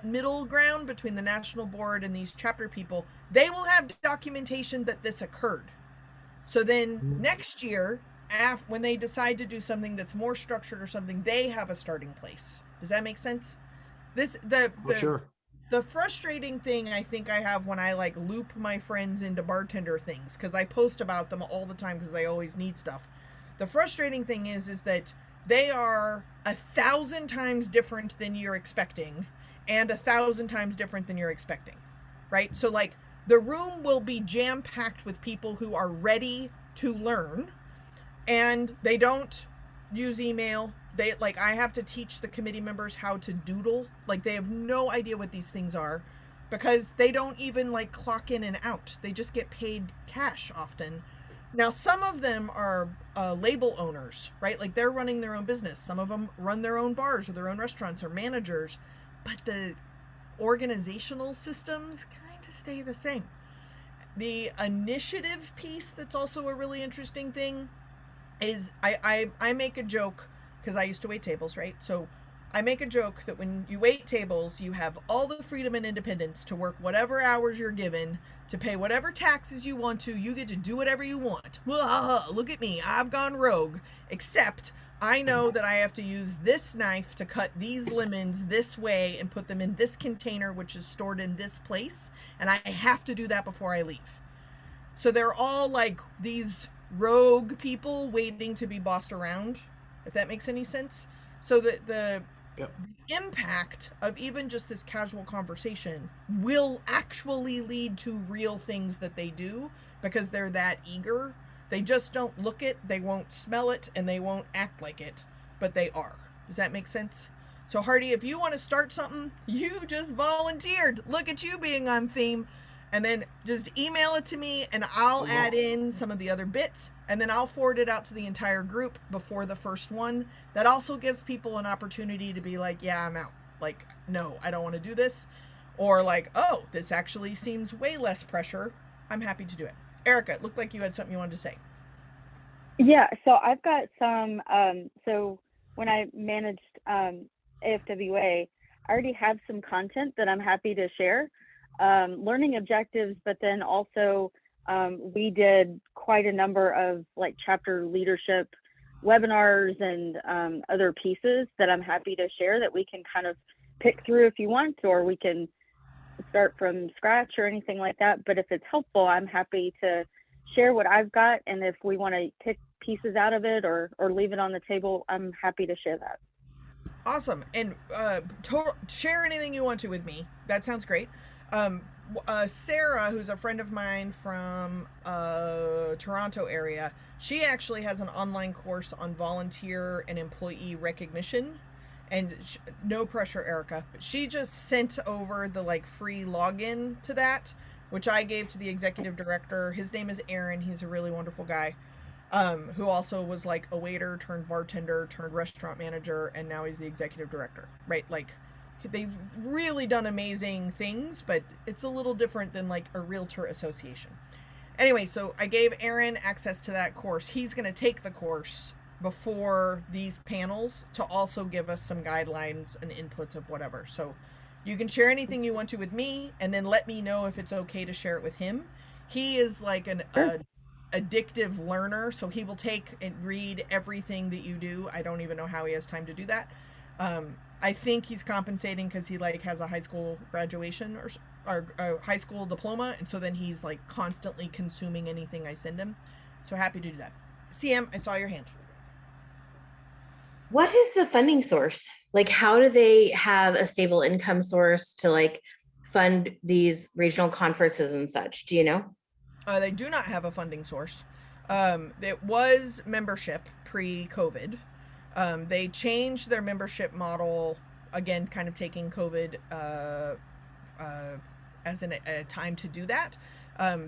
middle ground between the national board and these chapter people, they will have documentation that this occurred. So then next year, when they decide to do something that's more structured or something, they have a starting place. Does that make sense? Sure. The frustrating thing I think I have when I loop my friends into bartender things, because I post about them all the time because they always need stuff. The frustrating thing is that they are 1,000 times different than you're expecting, and 1,000 times different than you're expecting, right? So the room will be jam-packed with people who are ready to learn, and they don't use email. I have to teach the committee members how to doodle. They have no idea what these things are, because they don't even clock in and out. They just get paid cash often. Now, some of them are label owners, right? They're running their own business. Some of them run their own bars or their own restaurants or managers, but the organizational systems kind of stay the same. The initiative piece that's also a really interesting thing is I make a joke, because I used to wait tables, right? So I make a joke that when you wait tables, you have all the freedom and independence to work whatever hours you're given, to pay whatever taxes you want to. You get to do whatever you want. Look at me, I've gone rogue. Except I know that I have to use this knife to cut these lemons this way and put them in this container, which is stored in this place. And I have to do that before I leave. So they're all these rogue people waiting to be bossed around, if that makes any sense. So the impact of even just this casual conversation will actually lead to real things that they do, because they're that eager. They just don't look it, they won't smell it, and they won't act like it, but they are. Does that make sense? So Hardy, if you want to start something, you just volunteered. Look at you being on theme. And then just email it to me, and I'll add in some of the other bits, and then I'll forward it out to the entire group before the first one. That also gives people an opportunity to be yeah, I'm out. No, I don't want to do this. Or oh, this actually seems way less pressure. I'm happy to do it. Erika, it looked like you had something you wanted to say. Yeah, so I've got some, so when I managed AFWA, I already have some content that I'm happy to share, learning objectives, but then also we did quite a number of like chapter leadership webinars and other pieces that I'm happy to share that we can kind of pick through if you want, or we can start from scratch or anything like that. But if it's helpful, I'm happy to share what I've got. And if we want to pick pieces out of it or leave it on the table, I'm happy to share that. Awesome. And share anything you want to with me. That sounds great. Sarah, who's a friend of mine from Toronto area, she actually has an online course on volunteer and employee recognition. And no pressure, Erika, but she just sent over the like free login to that, which I gave to the executive director. His name is Aaron. He's a really wonderful guy, who also was like a waiter turned bartender turned restaurant manager, and now he's the executive director, right? Like, they've really done amazing things, but it's a little different than like a realtor association. Anyway, so I gave Aaron access to that course. He's going to take the course before these panels to also give us some guidelines and inputs of whatever. So you can share anything you want to with me, and then let me know if it's okay to share it with him. He is like an addictive learner, so he will take and read everything that you do. I don't even know how he has time to do that. I think he's compensating because he like has a high school graduation or a high school diploma, and so then he's like constantly consuming anything I send him. So happy to do that. CM, I saw your hand. What is the funding source? Like, how do they have a stable income source to like fund these regional conferences and such? Do you know? They do not have a funding source. It was membership pre-COVID. They changed their membership model, again, kind of taking COVID as a time to do that.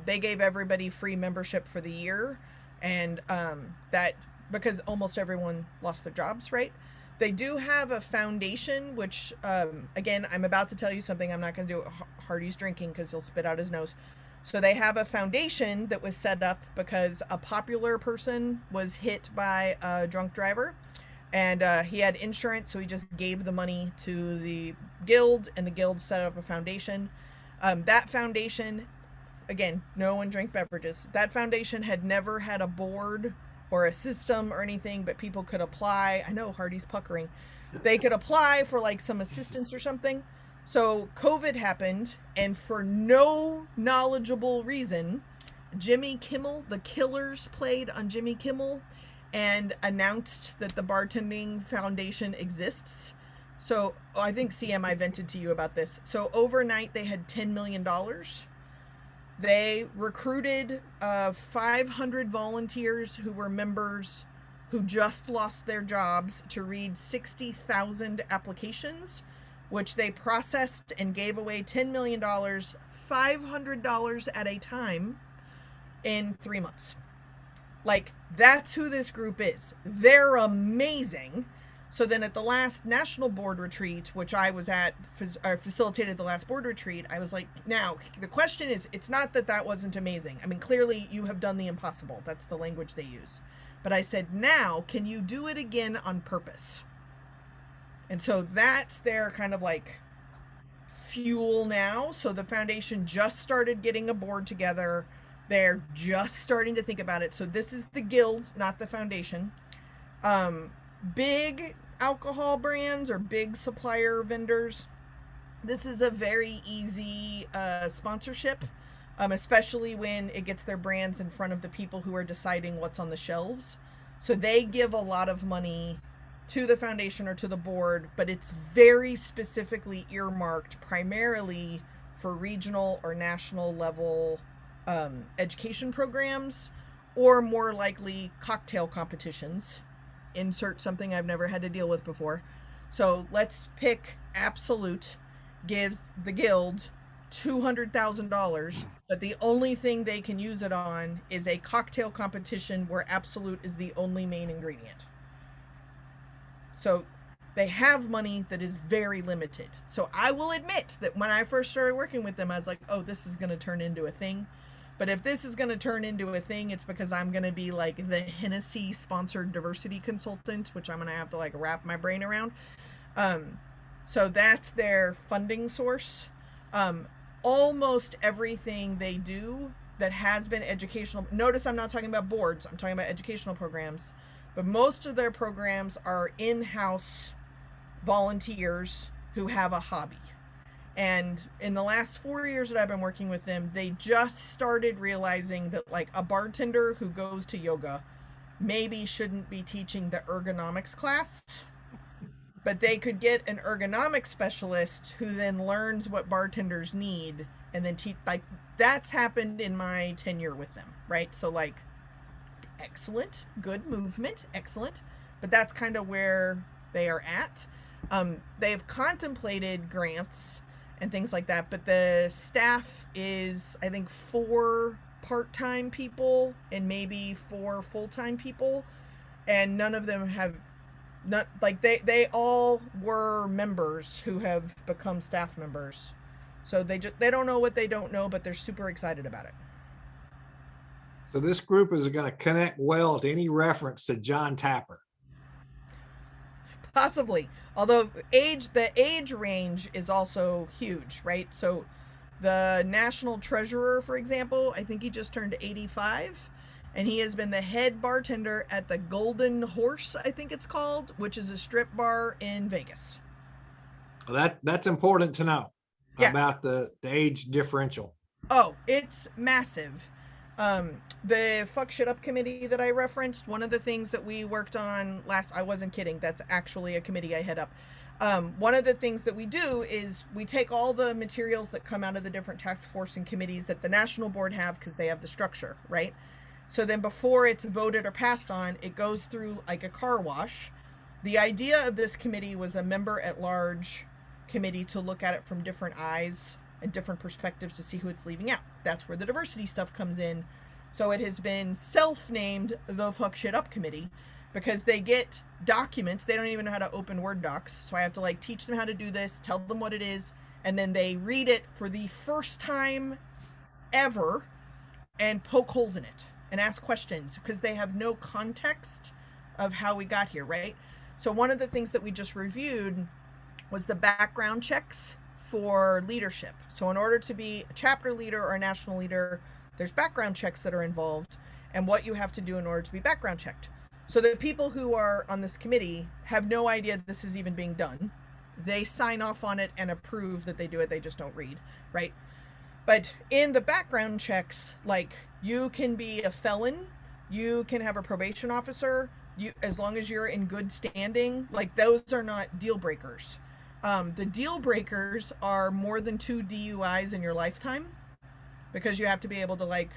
They gave everybody free membership for the year, and that because almost everyone lost their jobs, right? They do have a foundation, which, again, I'm about to tell you something I'm not going to do. Hardy's drinking because he'll spit out his nose. So they have a foundation that was set up because a popular person was hit by a drunk driver, and he had insurance, so he just gave the money to the guild, and the guild set up a foundation. That foundation, again, no one drank beverages. That foundation had never had a board or a system or anything, but people could apply. I know Hardy's puckering. They could apply for like some assistance or something. So COVID happened, and for no knowledgeable reason, Jimmy Kimmel, the Killers, played on Jimmy Kimmel and announced that the Bartending Foundation exists. So I think CM, I vented to you about this. So overnight they had $10 million. They recruited 500 volunteers who were members who just lost their jobs to read 60,000 applications, which they processed and gave away $10 million, $500 at a time in 3 months. Like, that's who this group is. They're amazing. So then at the last national board retreat, which I was at, or facilitated the last board retreat, I was like, now, the question is, it's not that that wasn't amazing. I mean, clearly you have done the impossible. That's the language they use. But I said, now, can you do it again on purpose? And so that's their kind of like fuel now. So the foundation just started getting a board together. They're just starting to think about it. So this is the guild, not the foundation. Big alcohol brands or big supplier vendors, this is a very easy sponsorship, especially when it gets their brands in front of the people who are deciding what's on the shelves. So they give a lot of money to the foundation or to the board, but it's very specifically earmarked primarily for regional or national level education programs, or more likely cocktail competitions. Insert something I've never had to deal with before. So let's pick Absolute gives the guild $200,000, but the only thing they can use it on is a cocktail competition where Absolute is the only main ingredient. So they have money that is very limited. So I will admit that when I first started working with them, I was like, oh, this is going to turn into a thing. But if this is going to turn into a thing, it's because I'm going to be like the Hennessy sponsored diversity consultant, which I'm going to have to like wrap my brain around. So that's their funding source. Almost everything they do that has been educational. Notice I'm not talking about boards. I'm talking about educational programs. But most of their programs are in-house volunteers who have a hobby. And in the last 4 years that I've been working with them, they just started realizing that like a bartender who goes to yoga maybe shouldn't be teaching the ergonomics class, but they could get an ergonomics specialist who then learns what bartenders need and then teach. Like that's happened in my tenure with them, right? So like, excellent, good movement, excellent. But that's kind of where they are at. They've contemplated grants and things like that, but the staff is, I think, 4 part-time people and maybe 4 full-time people, and none of them have not like they all were members who have become staff members. So they don't know what they don't know, but they're super excited about it. So this group is going to connect well to any reference to John Tapper. Possibly, although the age range is also huge, right? So the national treasurer, for example, I think he just turned 85, and he has been the head bartender at the Golden Horse, I think it's called, which is a strip bar in Vegas. Well, that's important to know about the age differential. Oh, it's massive. The Fuck Shit Up committee that I referenced, one of the things that we worked on I wasn't kidding, that's actually a committee I head up. One of the things that we do is we take all the materials that come out of the different task force and committees that the national board have, because they have the structure, right? So then before it's voted or passed on, it goes through like a car wash. The idea of this committee was a member at large committee to look at it from different eyes and different perspectives to see who it's leaving out. That's where the diversity stuff comes in. So it has been self-named the Fuck Shit Up Committee because they get documents. They don't even know how to open Word docs. So I have to like teach them how to do this, tell them what it is, and then they read it for the first time ever and poke holes in it and ask questions because they have no context of how we got here, right? So one of the things that we just reviewed was the background checks for leadership. So in order to be a chapter leader or a national leader, there's background checks that are involved and what you have to do in order to be background checked. So the people who are on this committee have no idea this is even being done. They sign off on it and approve that they do it. They just don't read, right? But in the background checks, like you can be a felon, you can have a probation officer, as long as you're in good standing, like those are not deal breakers. The deal breakers are more than 2 DUIs in your lifetime, because you have to be able to like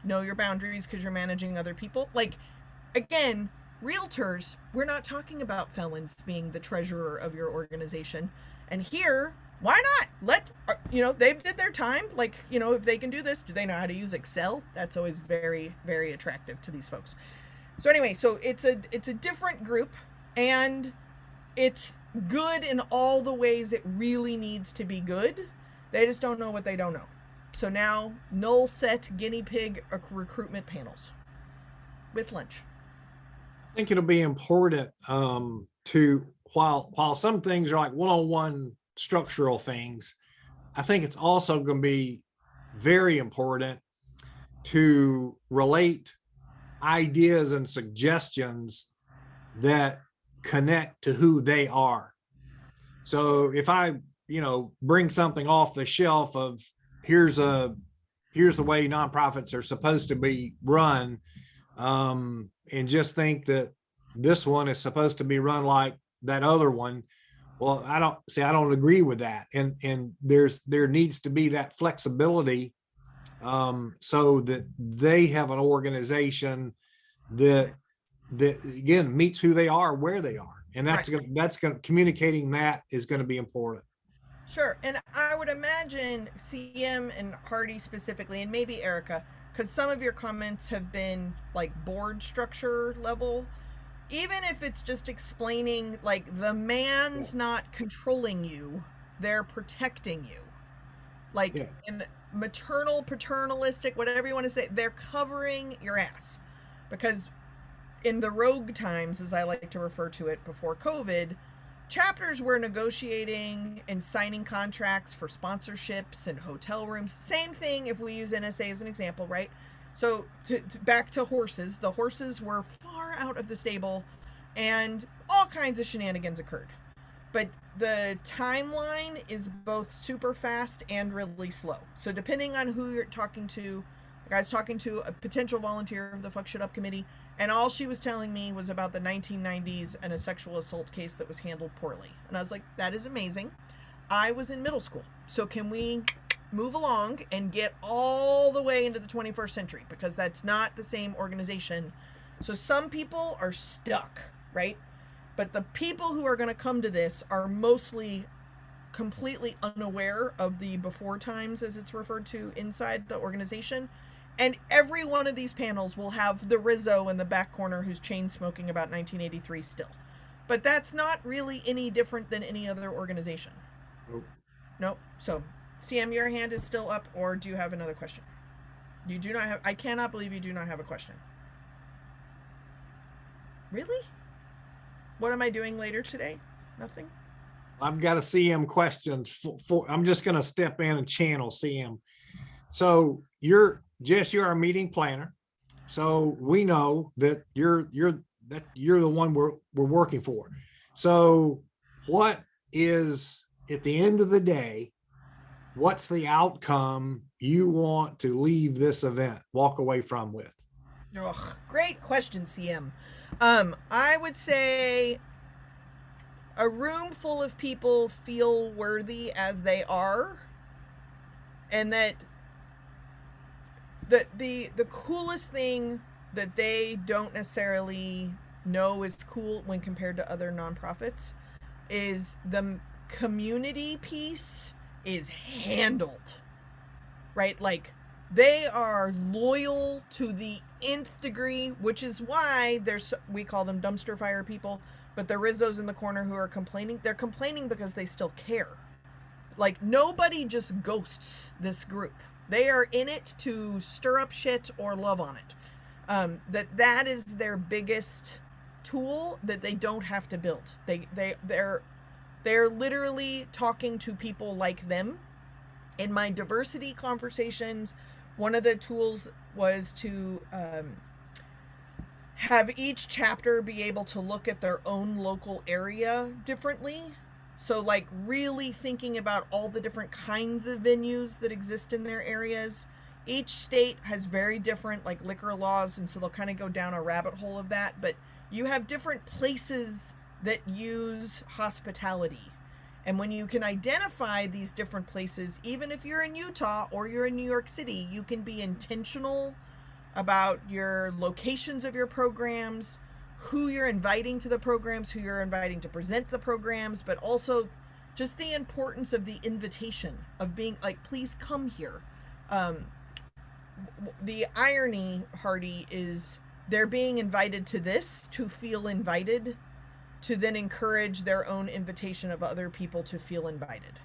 know your boundaries because you're managing other people. Like, again, realtors, we're not talking about felons being the treasurer of your organization. And here, why not? They did their time. Like, if they can do this, do they know how to use Excel? That's always very, very attractive to these folks. So anyway, so it's a different group, and it's good in all the ways it really needs to be good. They just don't know what they don't know. So now, null set guinea pig recruitment panels with lunch. I think it'll be important to, while some things are like one-on-one structural things, I think it's also going to be very important to relate ideas and suggestions that connect to who they are. So if I, bring something off the shelf of here's the way nonprofits are supposed to be run, and just think that this one is supposed to be run like that other one. Well, I don't agree with that. And there needs to be that flexibility, so that they have an organization that again meets who they are, where they are. And that's going to communicating that is going to be important. Sure. And I would imagine CM and Hardy specifically, and maybe Erika, because some of your comments have been like board structure level, even if it's just explaining like the man's not controlling you, they're protecting you. Like, and maternal, paternalistic, whatever you want to say, they're covering your ass. Because in the rogue times, as I like to refer to it before COVID, chapters were negotiating and signing contracts for sponsorships and hotel rooms. Same thing if we use NSA as an example, right? So back to horses, the horses were far out of the stable and all kinds of shenanigans occurred. But the timeline is both super fast and really slow. So depending on who you're talking to, like I was talking to a potential volunteer of the Fuck Shit Up committee, and all she was telling me was about the 1990s and a sexual assault case that was handled poorly. And I was like, that is amazing. I was in middle school. So can we move along and get all the way into the 21st century? Because that's not the same organization. So some people are stuck, right? But the people who are going to come to this are mostly completely unaware of the before times, as it's referred to inside the organization. And every one of these panels will have the Rizzo in the back corner who's chain smoking about 1983 still. But that's not really any different than any other organization. Nope. Nope. So, CM, your hand is still up, or do you have another question? You do not have, I cannot believe you do not have a question. Really? What am I doing later today? Nothing? I've got a CM questions for I'm just going to step in and channel CM. So Jess, you're our meeting planner. So we know that you're the one we're working for. So what is, at the end of the day, what's the outcome you want to leave this event, walk away from with? Oh, great question, CM. I would say a room full of people feel worthy as they are, and that the coolest thing that they don't necessarily know is cool when compared to other nonprofits is the community piece is handled, right? Like, they are loyal to the nth degree, which is why we call them dumpster fire people, but the Rizzos in the corner who are complaining, they're complaining because they still care. Like, nobody just ghosts this group. They are in it to stir up shit or love on it. That is their biggest tool that they don't have to build. They're literally talking to people like them. In my diversity conversations, one of the tools was to have each chapter be able to look at their own local area differently. So, like, really thinking about all the different kinds of venues that exist in their areas. Each state has very different, like, liquor laws, and so they'll kind of go down a rabbit hole of that. But you have different places that use hospitality. And when you can identify these different places, even if you're in Utah or you're in New York City, you can be intentional about your locations of your programs, who you're inviting to the programs, who you're inviting to present the programs, but also just the importance of the invitation of being like, please come here. The irony, Hardy, is they're being invited to this to feel invited, to then encourage their own invitation of other people to feel invited.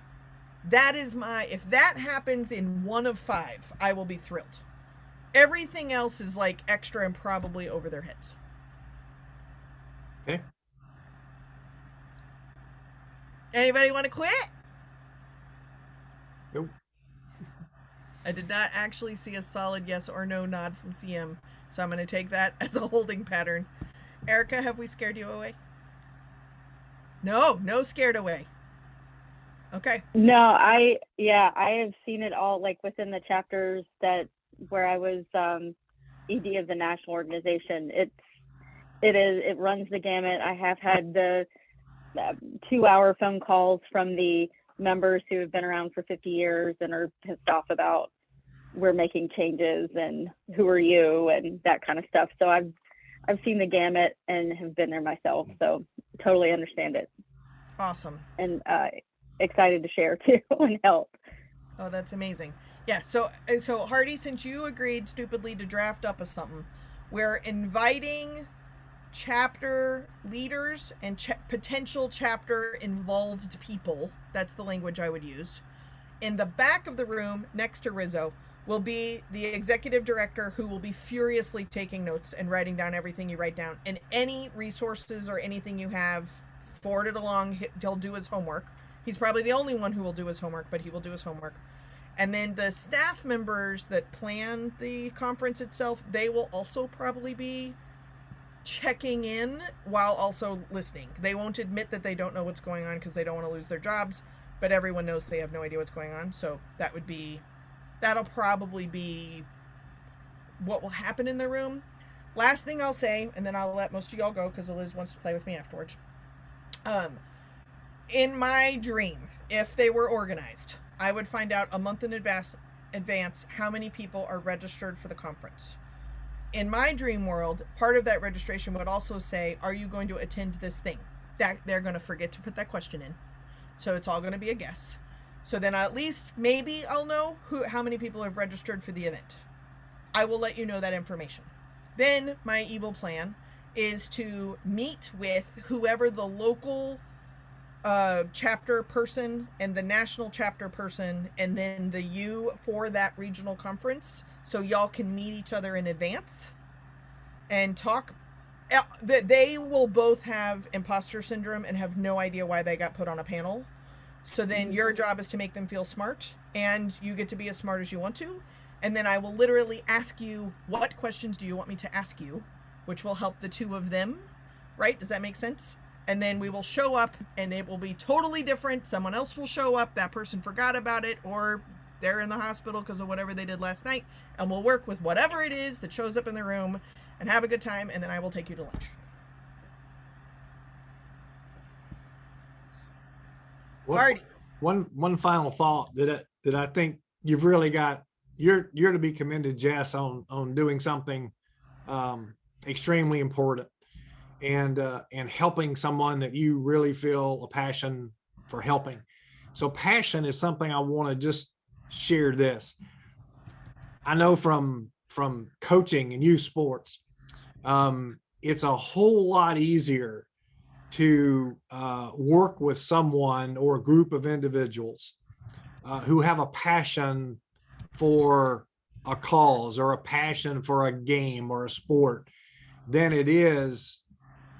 That is if that happens in 1 of 5, I will be thrilled. Everything else is like extra and probably over their heads. Okay. Anybody want to quit? Nope. I did not actually see a solid yes or no nod from CM, so I'm going to take that as a holding pattern. Erika, have we scared you away? No scared away. Okay. No, I have seen it all, like within the chapters where I was ED of the national organization. It runs the gamut. I have had the 2-hour phone calls from the members who have been around for 50 years and are pissed off about we're making changes and who are you and that kind of stuff. So I've seen the gamut and have been there myself. So totally understand it. Awesome. And excited to share too and help. Oh, that's amazing. Yeah. So Hardy, since you agreed stupidly to draft up something, we're inviting chapter leaders and potential chapter involved people. That's the language I would use. In the back of the room next to Rizzo will be the executive director, who will be furiously taking notes and writing down everything you write down, and any resources or anything you have, forward it along. He'll do his homework. He's probably the only one who will do his homework, but he will do his homework. And then the staff members that plan the conference itself, they will also probably be checking in while also listening. They won't admit that they don't know what's going on because they don't want to lose their jobs, but everyone knows they have no idea what's going on. So that'll probably be what will happen in the room. Last thing I'll say, and then I'll let most of y'all go because Eliz wants to play with me afterwards. In my dream, if they were organized, I would find out a month in advance how many people are registered for the conference. In my dream world, part of that registration would also say, are you going to attend this thing? That they're going to forget to put that question in. So it's all going to be a guess. So then at least maybe I'll know how many people have registered for the event. I will let you know that information. Then my evil plan is to meet with whoever the local chapter person and the national chapter person, and then the U for that regional conference, so y'all can meet each other in advance and talk. They will both have imposter syndrome and have no idea why they got put on a panel. So then your job is to make them feel smart, and you get to be as smart as you want to. And then I will literally ask you, what questions do you want me to ask you, which will help the two of them, right? Does that make sense? And then we will show up and it will be totally different. Someone else will show up. That person forgot about it, or they're in the hospital because of whatever they did last night. And we'll work with whatever it is that shows up in the room and have a good time. And then I will take you to lunch. Marty. One final thought that I think you've really got, you're to be commended, Jess, on doing something extremely important. And helping someone that you really feel a passion for helping. So passion is something I want to just share this. I know from coaching and youth sports, it's a whole lot easier to work with someone or a group of individuals who have a passion for a cause or a passion for a game or a sport than it is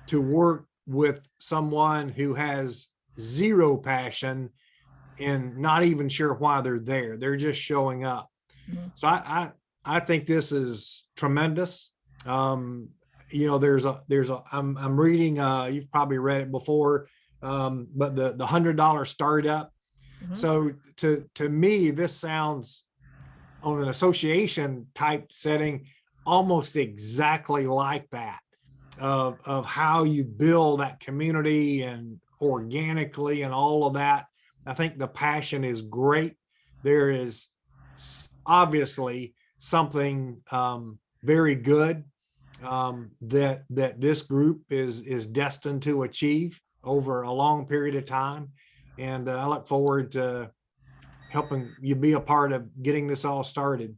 to work with someone who has zero passion and not even sure why they're there. They're just showing up. Mm-hmm. So I think this is tremendous. I'm reading, you've probably read it before, but the $100 startup. Mm-hmm. So to me, this sounds, on an association type setting, almost exactly like that. Of how you build that community and organically and all of that. I think the passion is great. There is obviously something very good that this group is destined to achieve over a long period of time. And I look forward to helping you be a part of getting this all started.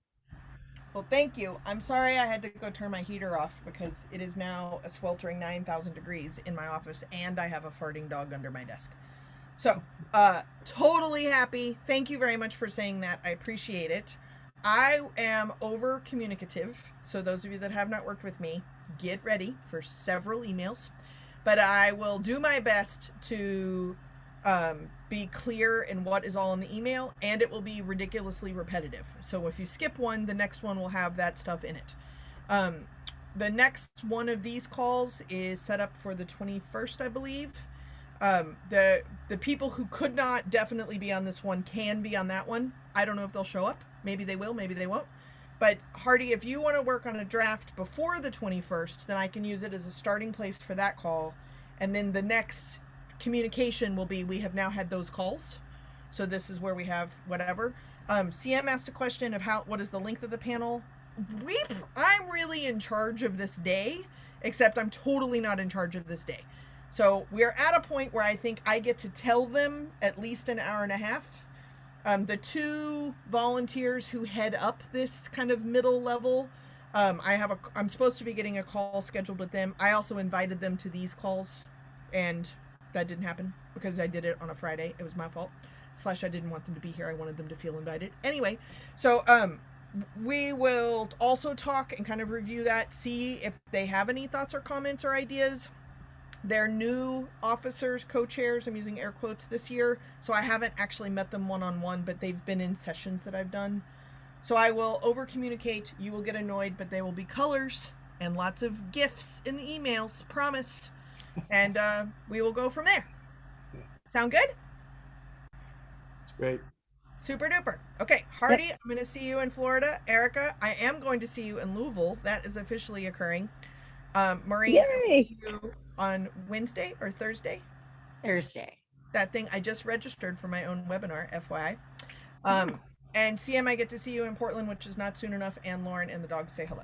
Well, thank you. I'm sorry I had to go turn my heater off because it is now a sweltering 9,000 degrees in my office, and I have a farting dog under my desk. So, totally happy. Thank you very much for saying that. I appreciate it. I am over communicative, so those of you that have not worked with me, get ready for several emails. But I will do my best to be clear in what is all in the email, and it will be ridiculously repetitive. So if you skip one, the next one will have that stuff in it. The next one of these calls is set up for the 21st, I believe. The people who could not definitely be on this one can be on that one. I don't know if they'll show up. Maybe they will, maybe they won't. But Hardy, if you want to work on a draft before the 21st, then I can use it as a starting place for that call. And then the next communication will be, we have now had those calls. So this is where we have whatever. CM asked a question of what is the length of the panel? I'm really in charge of this day, except I'm totally not in charge of this day. So we're at a point where I think I get to tell them at least an hour and a half. The two volunteers who head up this kind of middle level, I'm supposed to be getting a call scheduled with them. I also invited them to these calls, and that didn't happen because I did it on a Friday. It was my fault. / I didn't want them to be here. I wanted them to feel invited. Anyway, so we will also talk and kind of review that, see if they have any thoughts or comments or ideas. They're new officers, co-chairs, I'm using air quotes, this year, so I haven't actually met them one-on-one, but they've been in sessions that I've done. So I will over-communicate, you will get annoyed, but they will be colors and lots of gifts in the emails, promised. And we will go from there. Sound good? It's great. Super duper. Okay, Hardy, I'm going to see you in Florida. Erika, I am going to see you in Louisville. That is officially occurring. Maureen, I will see you on Wednesday or Thursday. Thursday. That thing I just registered for my own webinar, FYI. And CM, I get to see you in Portland, which is not soon enough. And Lauren and the dogs say hello.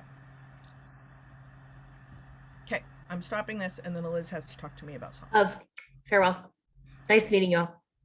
Okay, I'm stopping this, and then Eliz has to talk to me about something. Farewell. Nice meeting you all.